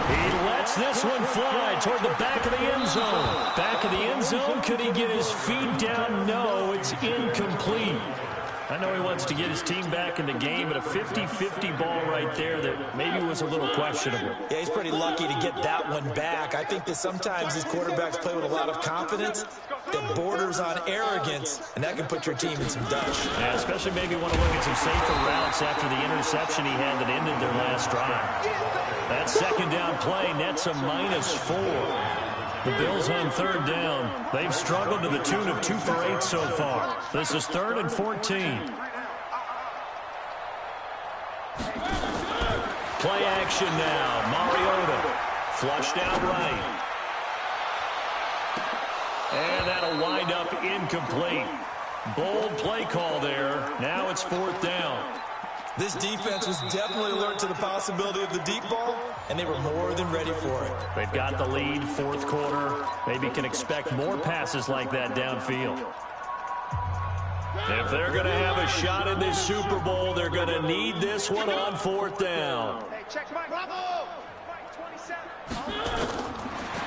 He lets this one fly toward the back of the end zone. Back of the end zone. Could he get his feet down? No, it's incomplete. I know he wants to get his team back in the game, but a 50-50 ball right there that maybe was a little questionable. Yeah, he's pretty lucky to get that one back. I think that sometimes these quarterbacks play with a lot of confidence that borders on arrogance, and that can put your team in some dutch. Yeah, especially maybe want to look at some safer routes after the interception he had that ended their last drive. That 2nd down play nets a -4. The Bills on 3rd down. They've struggled to the tune of 2 for 8 so far. This is 3rd and 14. Play action now. Mariota flushed out right. And that'll wind up incomplete. Bold play call there. Now it's 4th down. This defense was definitely alert to the possibility of the deep ball, and they were more than ready for it. They've got the lead, 4th quarter. Maybe can expect more passes like that downfield. If they're going to have a shot in this Super Bowl, they're going to need this one on 4th down.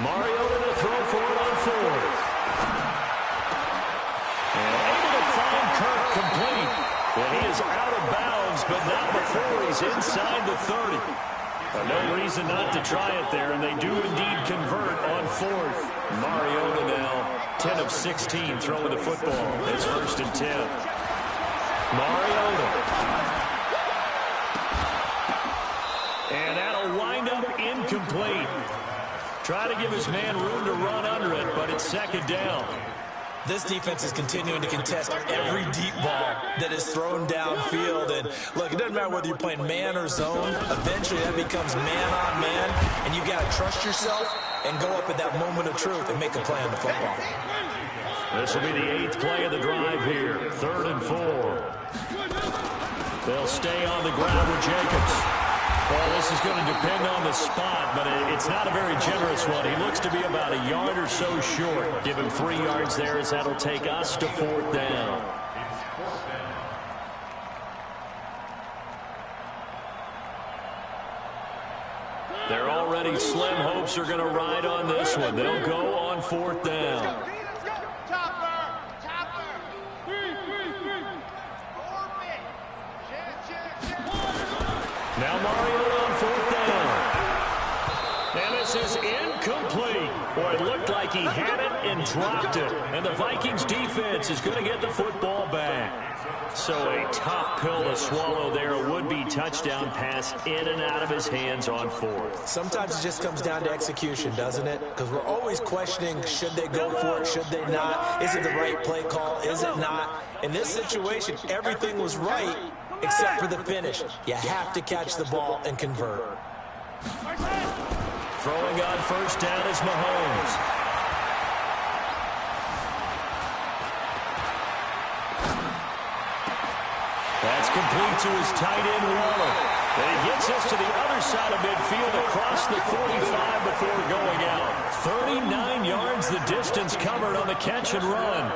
Mariota to throw for it on 4th. And able to find Kirk complete. Well, he is out of bounds, but not before he's inside the 30. No reason not to try it there, and they do indeed convert on 4th. Mariota now 10 of 16 throwing the football. It's 1st and 10. Mariota. And that'll wind up incomplete. Try to give his man room to run under it, but it's 2nd down. This defense is continuing to contest every deep ball that is thrown downfield. And, look, it doesn't matter whether you're playing man or zone. Eventually, that becomes man-on-man, and you got to trust yourself and go up at that moment of truth and make a play on the football. This will be the 8th play of the drive here. 3rd and 4. They'll stay on the ground with Jacobs. Well, this is going to depend on the spot, but it's not a very generous one. He looks to be about a yard or so short. Give him 3 yards there as that'll take us to 4th down. They're already slim hopes are going to ride on this one. They'll go on 4th down. Now Mario on 4th down. And this is incomplete. Boy, it looked like he had it and dropped it. And the Vikings defense is going to get the football back. So a tough pill to swallow there. A would-be touchdown pass in and out of his hands on 4th. Sometimes it just comes down to execution, doesn't it? Because we're always questioning, should they go for it, should they not? Is it the right play call, is it not? In this situation, everything was right except for the finish. You have to catch the ball and convert. Throwing on 1st down is Mahomes. That's complete to his tight end, Waller. And he gets us to the other side of midfield across the 45 before going out. 39 yards the distance covered on the catch and run.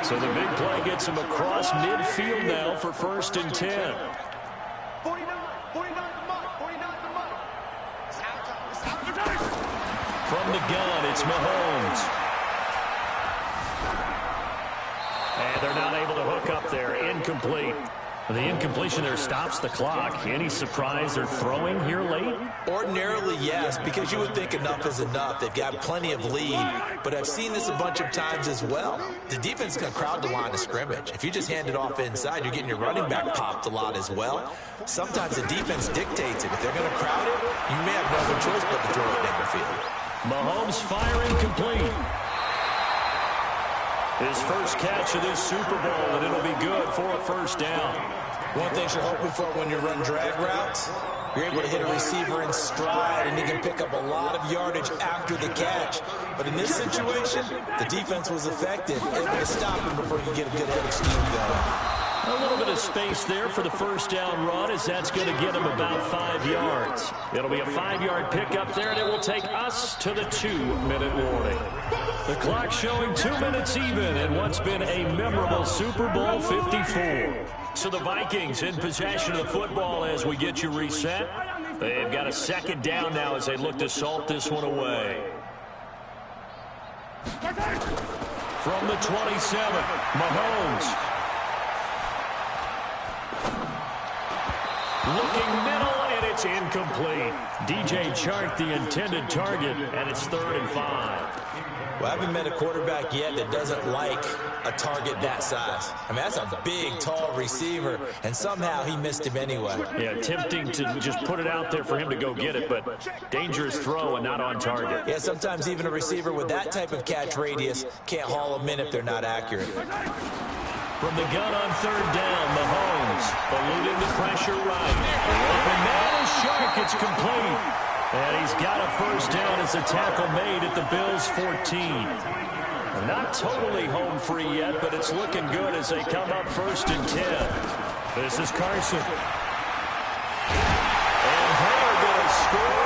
So the big play gets him across midfield now for 1st and 10. From the gun, it's Mahomes. And they're not able to hook up there. Incomplete. The incompletion there stops the clock. Any surprise they're throwing here late? Ordinarily, yes, because you would think enough is enough. They've got plenty of lead, but I've seen this a bunch of times as well. The defense is going to crowd the line of scrimmage. If you just hand it off inside, you're getting your running back popped a lot as well. Sometimes the defense dictates it. If they're going to crowd it, you may have no other choice but to throw it down the field. Mahomes firing complete. His first catch of this Super Bowl, and it'll be good for a 1st down. One thing you're hoping for when you run drag routes, you're able to hit a receiver in stride, and he can pick up a lot of yardage after the catch. But in this situation, the defense was effective, able to stop him before you get a good head of steam going. A little bit of space there for the 1st down run, as that's going to get him about 5 yards. It'll be a 5-yard pickup there, and it will take us to the 2-minute warning. The clock showing 2 minutes even in what's been a memorable Super Bowl 54. So the Vikings in possession of the football as we get you reset. They've got a 2nd down now as they look to salt this one away. From the 27, Mahomes. Looking middle, and it's incomplete. DJ Chark, the intended target, and it's 3rd and 5. Well, I haven't met a quarterback yet that doesn't like a target that size. I mean, that's a big, tall receiver, and somehow he missed him anyway. Yeah, tempting to just put it out there for him to go get it, but dangerous throw and not on target. Yeah, sometimes even a receiver with that type of catch radius can't haul them in if they're not accurate. From the gun on 3rd down, Mahomes eluding the pressure right. Open man is Shark. It's complete. And he's got a 1st down as a tackle made at the Bills' 14. Not totally home free yet, but it's looking good as they come up 1st and 10. This is Carson. And they're going to score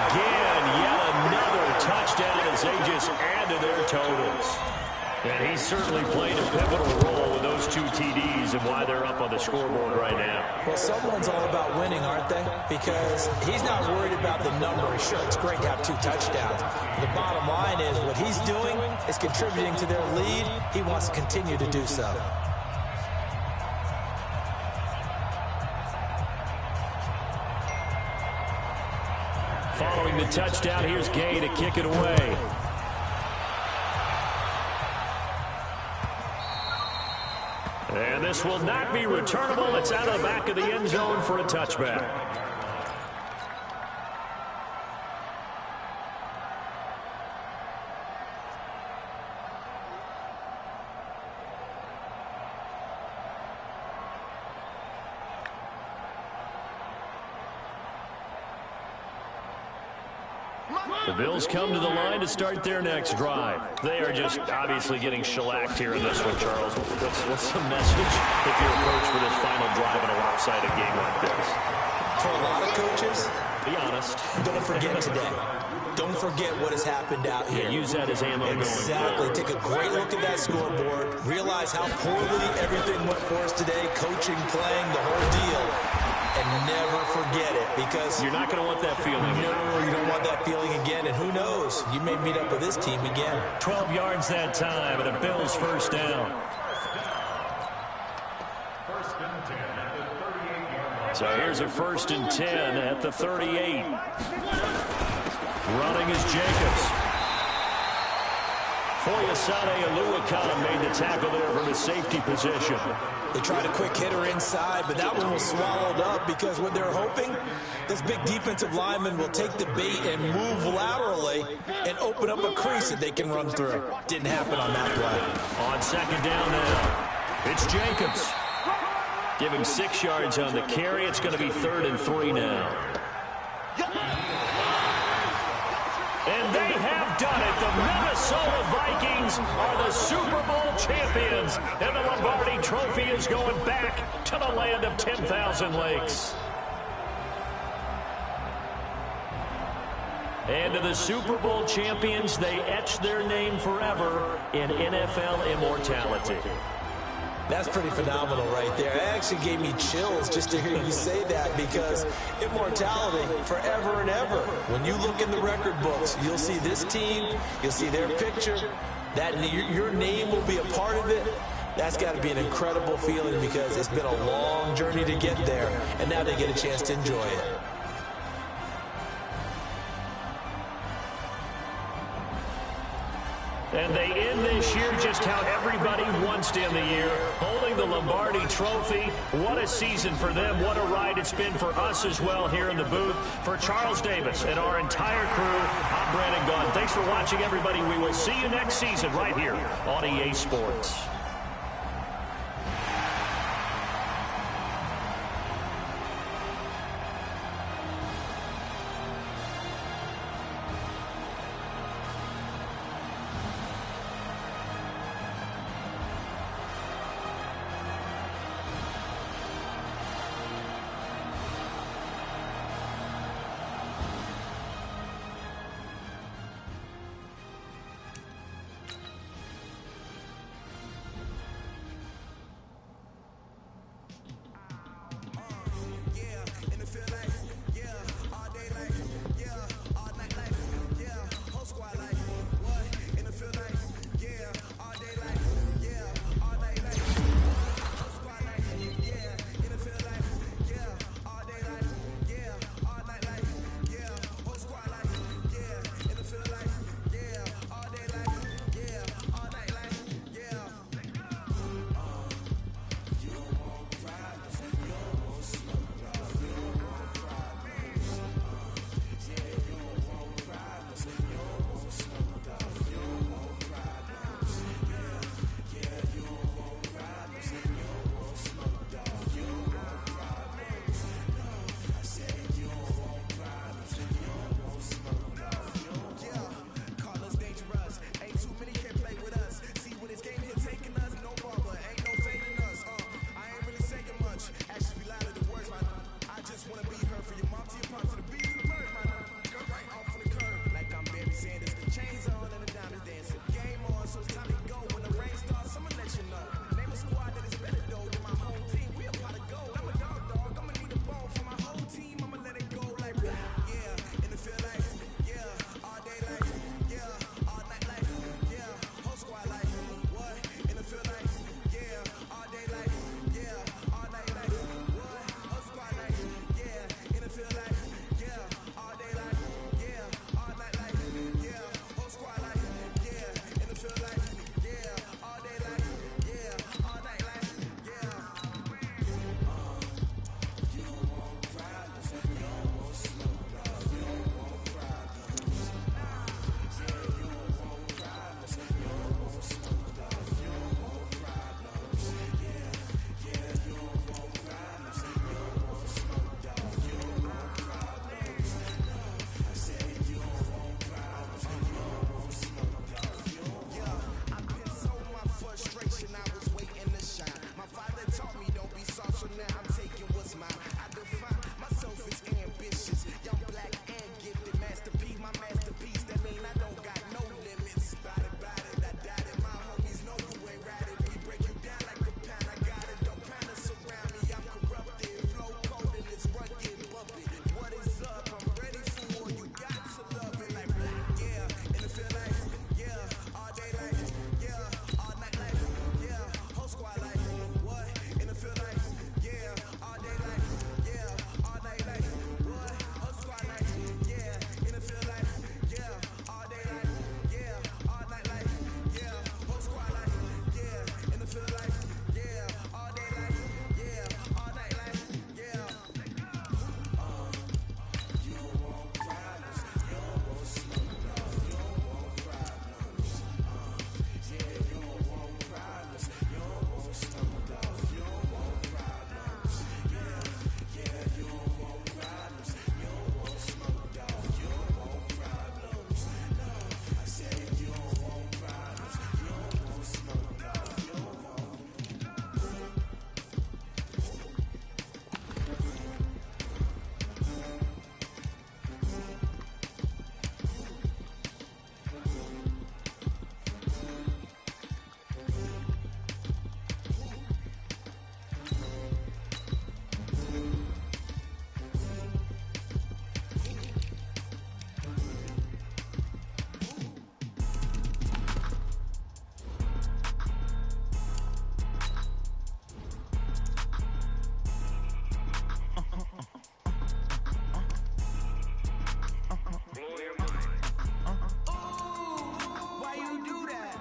again. Yet another touchdown as they just add to their totals. And he's certainly played a pivotal role with those 2 TDs and why they're up on the scoreboard right now. Well, someone's all about winning, aren't they? Because he's not worried about the number. Sure, it's great to have 2 touchdowns. But the bottom line is what he's doing is contributing to their lead. He wants to continue to do so. Following the touchdown, here's Gay to kick it away. And this will not be returnable. It's out of the back of the end zone for a touchback. The Bills come to the line to start their next drive. They are just obviously getting shellacked here in this one, Charles. What's the message if you're a coach for this final drive in a lopsided game like this? For a lot of coaches, be honest. Don't forget today. Don't forget what has happened out here. Yeah, use that as ammo. Exactly. Take a great look at that scoreboard. Realize how poorly everything went for us today. Coaching, playing, the whole deal. And never forget it, because you're not going to want that feeling. No, you don't want that feeling again. And who knows? You may meet up with this team again. 12 yards that time, and a Bills first down. So here's a 1st and 10 at the 38. Running is Jacobs. Foyesade Oluwakan made the tackle there from his safety position. They tried a quick hitter inside, but that one was swallowed up because what they're hoping, those big defensive linemen will take the bait and move laterally and open up a crease that they can run through. Didn't happen on that play. On 2nd down now, it's Jacobs. Give him 6 yards on the carry. It's going to be 3rd and 3 now. And they have done it. The Minnesota Vikings are the Super Bowl champions. And the Lombardi Trophy is going back to the land of 10,000 lakes. And to the Super Bowl champions, they etch their name forever in NFL immortality. That's pretty phenomenal right there. It actually gave me chills just to hear you say that, because immortality forever and ever. When you look in the record books, you'll see this team, you'll see their picture, that your name will be a part of it. That's got to be an incredible feeling, because it's been a long journey to get there, and now they get a chance to enjoy it. And they end this year just how everybody wants to end the year, holding the Lombardi Trophy. What a season for them. What a ride it's been for us as well here in the booth. For Charles Davis and our entire crew, I'm Brandon Gaudin. Thanks for watching, everybody. We will see you next season right here on EA Sports.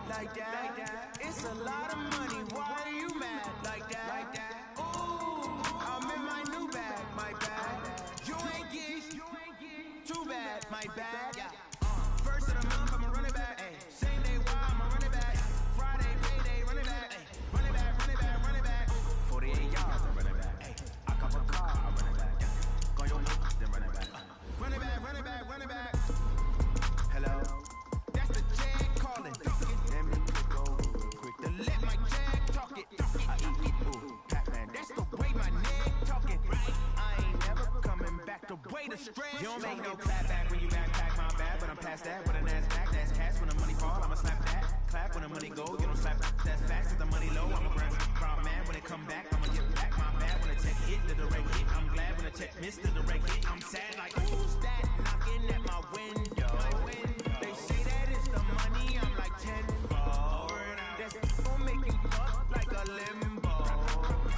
like that? It's a lot of money, why are you mad like that? Ooh, I'm in my new bag, my bad. You ain't geek, too bad, my bad. First of the month, I'ma run it back. Same day, why I'ma run it back. Friday, payday, run it back. Run it back, run it back, run it back. 48 yards, I run it back. I cop a car, I run it back. Go your then run it back. Run it back, run it back, run it back. Hello, that's the jag calling. Let me go real quick to let my jag talk it. I eat it, ooh, Pac-Man, that's the way my neck talking. I ain't never coming back the way the stress. You don't make no clap back when you backpack, my bad, but I'm past that. With an ass back, that's cash. When the money fall, I'ma slap that. Clap when the money go, you don't slap. That's facts. If the money low, I'm a brown man. When it come back, I'ma get back my bad. When the check hit, the direct hit, I'm glad. When the check missed, the direct hit, I'm sad. Like who's that knocking at my window? They say that it's the money, I'm like 10-fold. That's gon' make you fuck like a limbo.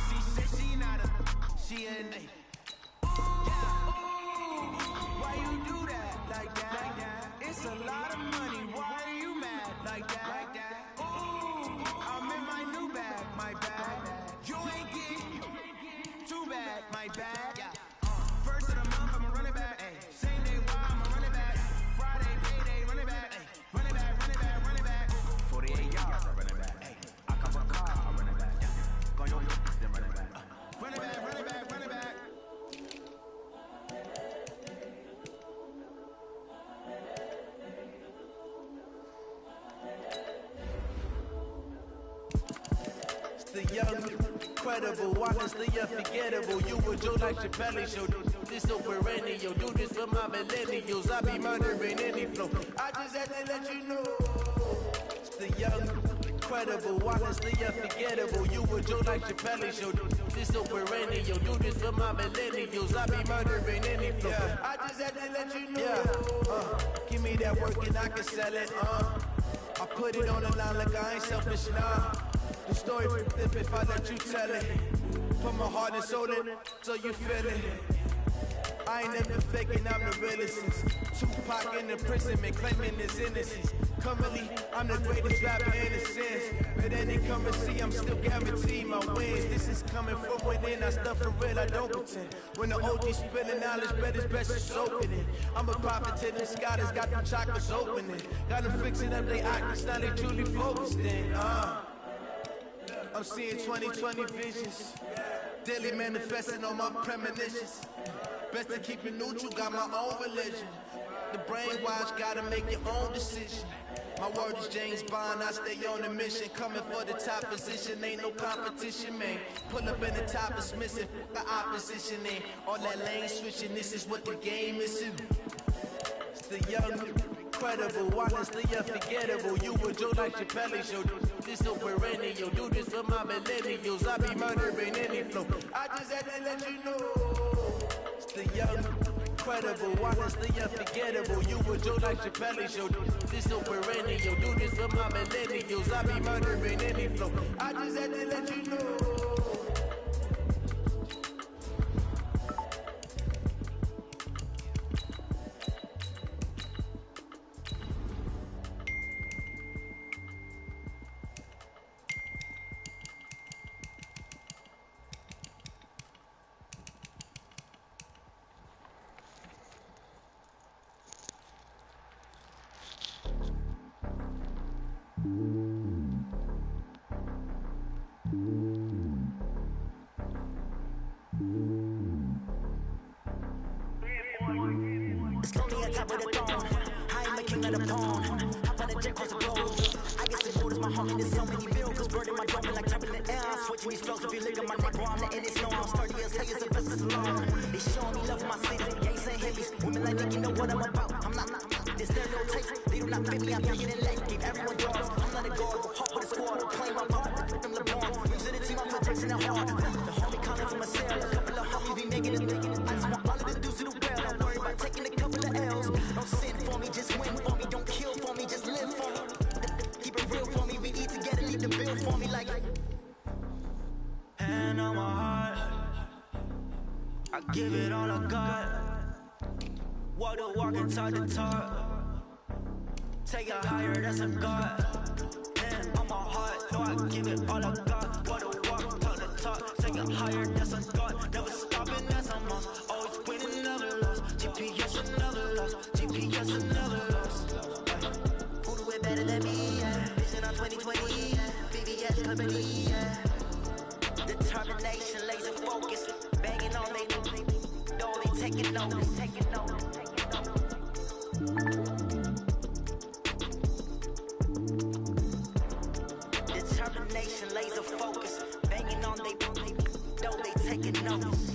She said she not a, she an A. Why you do that like that? It's a lot of money, why are you mad like that? Ooh, I'm in my new bag, my bad. You ain't get too bad, my bad. First of the month, I'ma run it back. Same day, why I'ma run it back. Friday, payday, run it back. Run it back, run it back, run it back. 48 yards, I run it back. I cop a car, I run it back. Go your then run it back. Run it back, run it back, run it back. The young, incredible, honestly unforgettable. You would do like Chappelle show. This so perennial. Do this for my millennials. I be murdering any flow. I just had to let you know. It's the young, incredible, honestly unforgettable. You would do like Chappelle show. This so perennial. Do this for my millennials. I be murdering any flow. I just had to let you know. Give me that work and I can sell it. I put it on the line like I ain't selfish, nah. The story flip if I let you tell it. Put my heart and soul in it, so you feel it. I ain't never faking, I'm the realest since Tupac in the imprisonment, claiming his innocence. Currently, I'm the greatest rapper in a sense. But any currency, I'm still guaranteed my wins. This is coming from within, I stuff for real, I don't pretend. When the OG spilling knowledge, bet it's best to soak it in. I'm a prophet to them scholars, got them chakras opening. Got them fixing up they octaves, now they truly focused in. I'm seeing 2020 visions, daily manifesting on my premonitions. Best to keep it neutral, got my own religion. The brainwash, gotta make your own decision. My word is James Bond, I stay on a mission. Coming for the top position, ain't no competition, man. Pull up in the top is missing, the opposition ain't. All that lane switching, this is what the game is. It's the young, incredible, honestly unforgettable. You would do like Chappelle show. This so perennial. Do this for my millennials. I be murdering any flow. I just had to let you know. It's the young, incredible, honestly unforgettable. You would do like Chappelle show. This so perennial. Do this for my millennials. I be murdering any flow. I just had to let you know. It's lonely at top of the throne. I am the king of the pawn. Hop on the jet, cross the globe. I guess the gold is my heart, and there's so many bills. Cause burning my drum like turbulent air. I'm switching these flows. If you look at my neck, bro, I'm letting it snow. I'm sturdy as hell, as a vessel alone. They showing me love for my city. Gangs and hippies. Women like they know what I'm about. I'm not the stereotypes. They do not fit me. I'm thinking in life. Give everyone jobs. I'm not a guard. Go hard with a squad. Playing my part. Like them LeBron. Using the team, I'm projecting the heart. The homie calling from a cell. A couple of homies be making it. I just want all of the dudes to do well. Don't worry about taking a couple of L's. Don't sin for me, just win for me. Don't kill for me, just live for me. Keep it real for me. We eat together, leave the bill for me like. Hand on my heart, I give it all I got. Walk the walk and talk the talk. Take it higher, that's a God. squad, give it all I got. What a walk, talk the talk, take it higher, that's a god. Never stopping, that's a must. Always winning, never lost. GPS, another loss. GPS, another loss. Who do it better than me? Yeah. Vision on 2020, yeah. VVS company, yeah. Determination, laser focus, banging on they door, they taking notice, taking notice, taking notice. Determination, laser focus, banging on they door, they taking notice.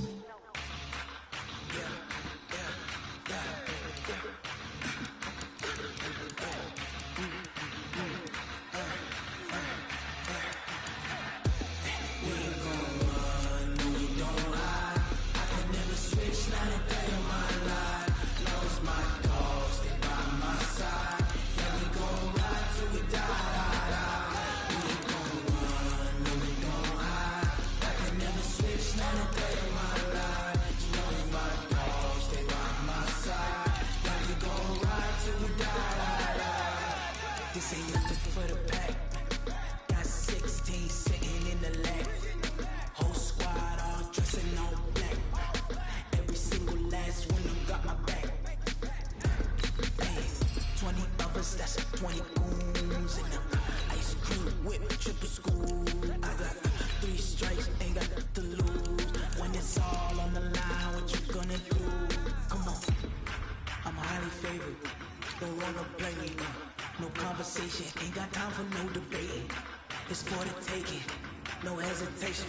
This ain't nothing for the pack. Got 16 sitting in the lag. Whole squad all dressing all black. Every single last one of them got my back. Hey, 20 of us, that's 20 goons in the ice cream whip, triple school. I got 3 strikes, ain't got to lose. When it's all on the line, what you gonna do? Come on, I'm highly favored. Don't wanna play me now. No conversation, ain't got time for no debating. It's for the taking, no hesitation.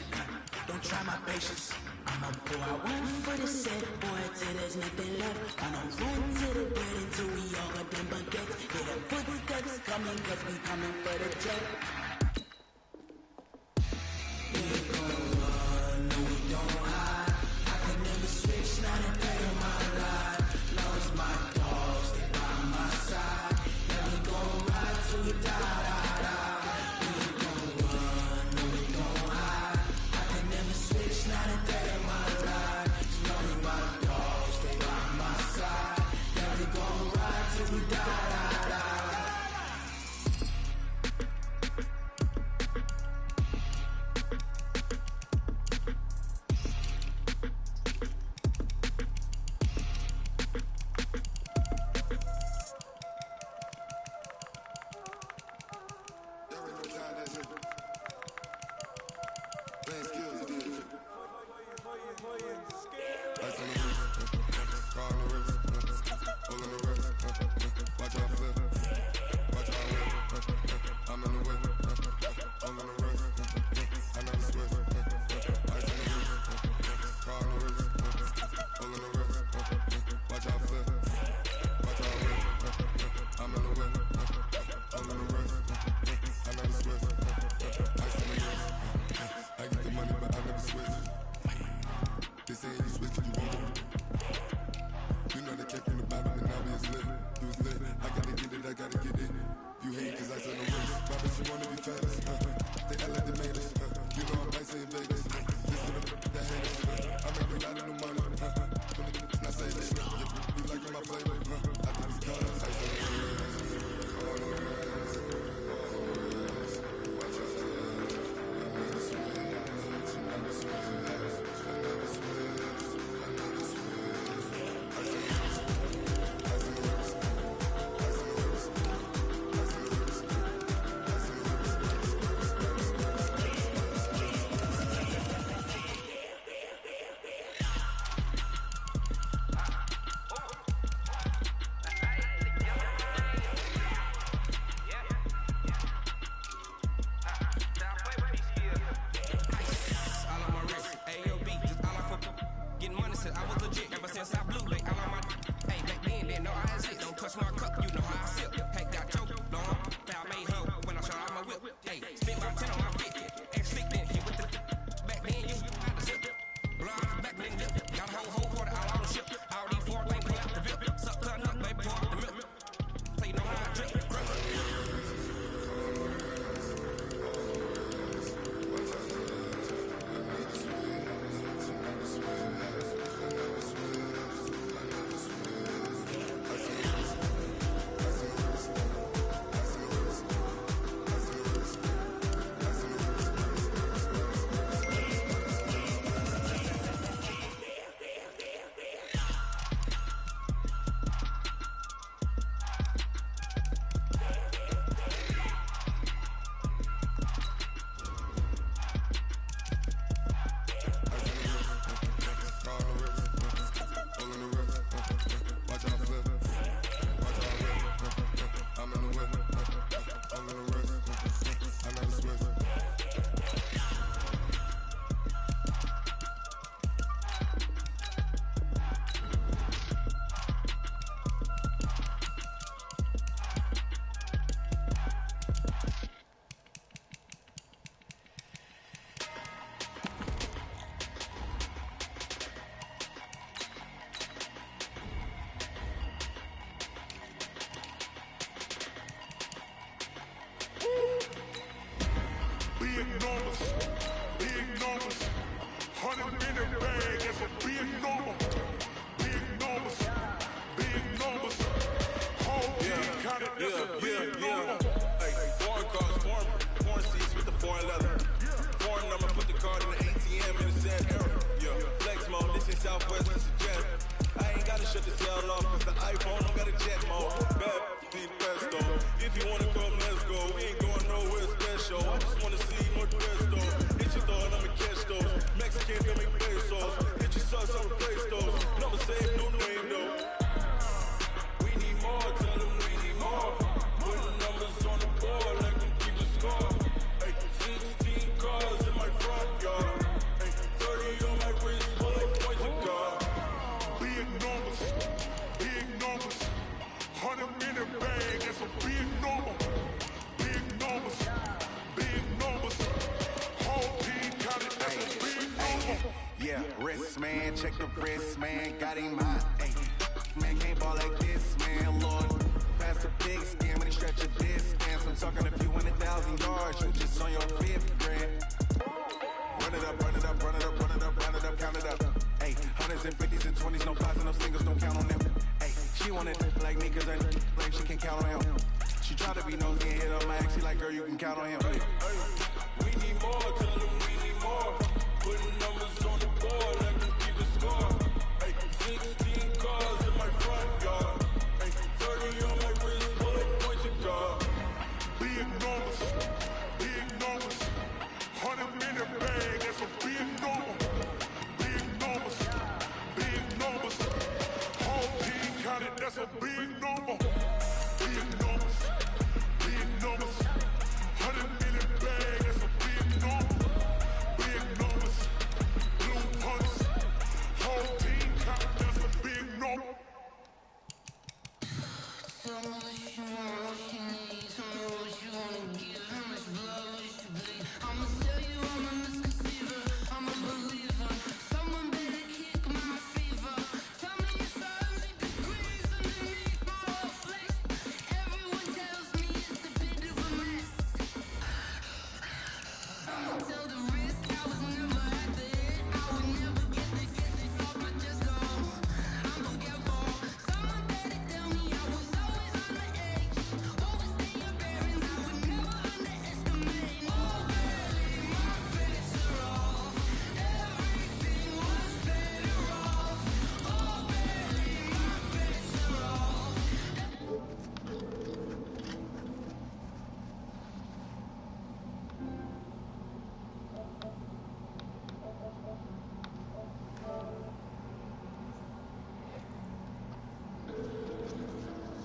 Don't try my patience. I'ma pour out one for the set, boy, till there's nothing left. I'ma run to the bed until we all got them baguettes. Hear the footsteps coming, cause we coming for the jet. We ain't gon' run, no we don't hide. I can never switch, not a day of my life. Lost my dogs, they by my side. We die, die, die. We ain't gon' run, no we don't hide. I can never switch, not a day of my life. As long as my dogs stay by my side. Yeah, we gon' ride till we die, die, die. This ain't you switch, you won't. You know they kept in the bottom and now we is big numbers, big numbers. 100 in the bag, that's a big number. Big numbers, big numbers. Whole team counted, that's a big number. Hey, foreign cars, foreign seats with the foreign leather. Foreign number, put the card in the ATM in the sad era. Yeah, flex mode, this is Southwest, this is jet. I ain't gotta shut the cell off, cause the iPhone don't got a jet mode. Bad, deep pesto. If you wanna come, let's go. We ain't going nowhere special. I just wanna see more pesto. Hit your thought, I'ma catch those. Mexican, don't make pesos. Hit your sauce, I'll replace those. Number save, no name though. We need more, tell them we need more. Putting numbers on the board like them keep the score. Hey, 16 cars in my front yard. Hey, 30 on my wrist, full of points of God. Big numbers, big numbers. 100 in the bag, that's a big number. Big numbers, big numbers. Whole team counted, that's a big number. Yeah, wrist man, check the wrist man, got him hot. Ay, man can't ball like this, man. Lord, pass the big skin when he stretch a distance. I'm talking a few 100,000 yards, you just on your fifth grade. Run it up, run it up, run it up, run it up, run it up, count it up. Ay, hundreds and fifties and 20s, no fives and no singles, don't count on them. Ay, she wanted like me cause I like she can count on him. She tried to be nosy and hit up my ex, she like girl, you can count on him. We need more, tell them we need more. Putting numbers